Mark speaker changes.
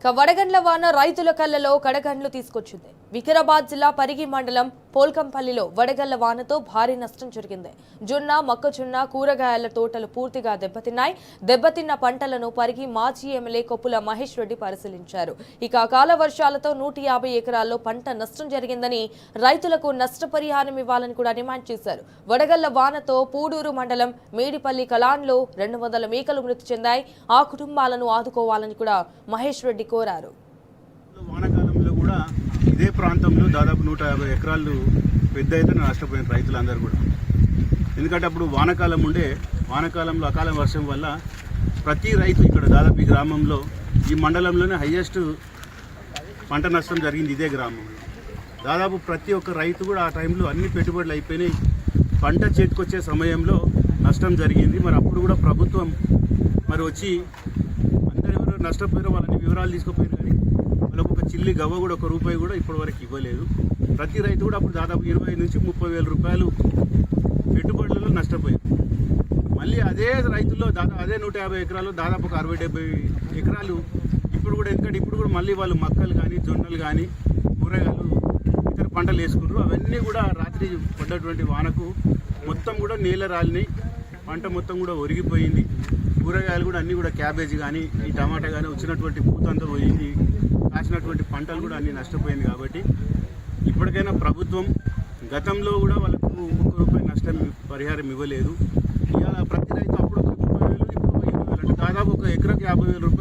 Speaker 1: వడగండ్ల వాన రైతుల కళ్ళలో కడగండ్లు తీసుకొచ్చింది. వికారాబాద్ జిల్లా పరిగి మండలం పోల్కంపల్లిలో వడగళ్ల వానతో భారీ నష్టం జరిగింది. జొన్న, మొక్కజొన్న, కూరగాయల తోటలు పూర్తిగా దెబ్బతిన్నాయి. దెబ్బతిన్న పంటలను పరిగి మాజీ ఎమ్మెల్యే కొప్పుల మహేష్ రెడ్డి పరిశీలించారు. ఇక అకాల వర్షాలతో 150 ఎకరాల్లో పంట నష్టం జరిగిందని, రైతులకు నష్టపరిహారం ఇవ్వాలని కూడా డిమాండ్ చేశారు. వడగళ్ల వానతో పూడూరు మండలం మేడిపల్లి కలాన్లో 200 మేకలు మృతి చెందాయి. ఆ కుటుంబాలను ఆదుకోవాలని కూడా మహేష్ రెడ్డి కోరారు.
Speaker 2: వానాకాలంలో కూడా ఇదే ప్రాంతంలో దాదాపు 150 ఎకరాలు పెద్ద ఎత్తున నష్టపోయిన రైతులందరూ కూడా. ఎందుకంటే అప్పుడు వానాకాలంలో అకాల వర్షం వల్ల ప్రతి రైతు ఇక్కడ దాదాపు ఈ గ్రామంలో, ఈ మండలంలోనే హైయెస్ట్ పంట నష్టం జరిగింది ఇదే గ్రామంలో. దాదాపు ప్రతి ఒక్క రైతు కూడా ఆ టైంలో అన్ని పెట్టుబడులు అయిపోయినాయి. పంట చేతికొచ్చే సమయంలో నష్టం జరిగింది. మరి అప్పుడు కూడా ప్రభుత్వం మరి వచ్చి అందరూ ఎవరు నష్టపోయారో వాళ్ళని వివరాలు తీసుకుపోయారు, కానీ వాళ్ళకు ఒక చిల్లి గవ్వ కూడా, ఒక రూపాయి కూడా ఇప్పటి వరకు ఇవ్వలేదు. ప్రతి రైతు కూడా అప్పుడు దాదాపు 20 నుంచి 30 వేల రూపాయలు పెట్టుబడులలో నష్టపోయారు. మళ్ళీ అదే రైతుల్లో అదే 150 ఎకరాలు దాదాపు ఒక 60-70 ఎకరాలు ఇప్పుడు కూడా, ఎందుకంటే ఇప్పుడు కూడా మళ్ళీ వాళ్ళు మక్కలు కానీ, జొన్నలు కానీ, కూరగాయలు, ఇతర పంటలు వేసుకున్నారు. అవన్నీ కూడా రాత్రి పడ్డటువంటి వానకు మొత్తం కూడా నేల రాలినాయి. పంట మొత్తం కూడా ఒరిగిపోయింది. కూరగాయలు కూడా అన్నీ కూడా, క్యాబేజీ కానీ, ఈ టమాటా కానీ వచ్చినటువంటి పూత అంతా పోయింది. కాసినటువంటి పంటలు కూడా అన్నీ నష్టపోయింది. కాబట్టి ఇప్పటికైనా ప్రభుత్వం, గతంలో కూడా వాళ్ళకు 1 రూపాయి నష్టం పరిహారం ఇవ్వలేదు. ఇవాళ ప్రతి రైతు అప్పుడు 30,000, ఇప్పుడు 20,000, అంటే దాదాపు ఒక ఎకరాకు 50,000 రూపాయలు